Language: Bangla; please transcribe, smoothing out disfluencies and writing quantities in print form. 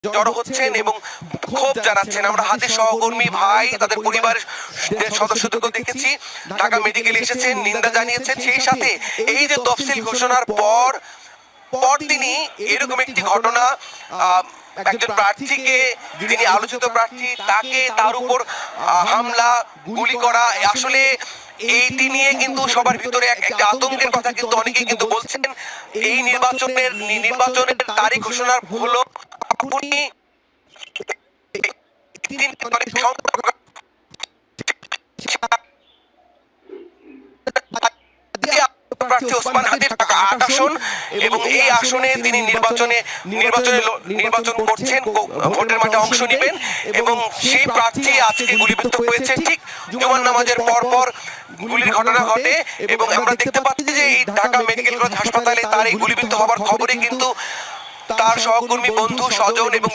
জড়ো হচ্ছেন এবং ক্ষোভ জানাচ্ছেন। আমরা হাতে সহকর্মী, ভাই, তাদের পরিবারের সদস্যদেরকে দেখেছি ঢাকা মেডিকেলে এসেছেন, নিন্দা জানিয়েছেন। সেই সাথে এই যে তফসিল ঘোষণার পরদিনই এরকম একটি ঘটনা, একজন প্রার্থীকে, যিনি আলোচিত প্রার্থী, তাকে তার উপর হামলা, গুলি করা, আসলে এইটি নিয়ে কিন্তু সবার ভিতরে একটা আতঙ্কের কথা কিন্তু অনেকেই কিন্তু বলছেন। এই নির্বাচনের তারিখ ঘোষণার হলো, আপনি প্রার্থী ওসমান হাদির ৮ আসন এবং এই আসনে তিনি নির্বাচন করছেন, ভোটের মাঠে অংশ নেবেন এবং সেই প্রার্থী আজকে গুলিবিদ্ধ হয়েছে। ঠিক জুমার নামাজের পর গুলির ঘটনা ঘটে এবং আমরা দেখতে পাচ্ছি যে এই ঢাকা মেডিকেল কলেজ হাসপাতালে তার এই গুলিবিদ্ধ হওয়ার খবরে কিন্তু তার সহকর্মী, বন্ধু, স্বজন এবং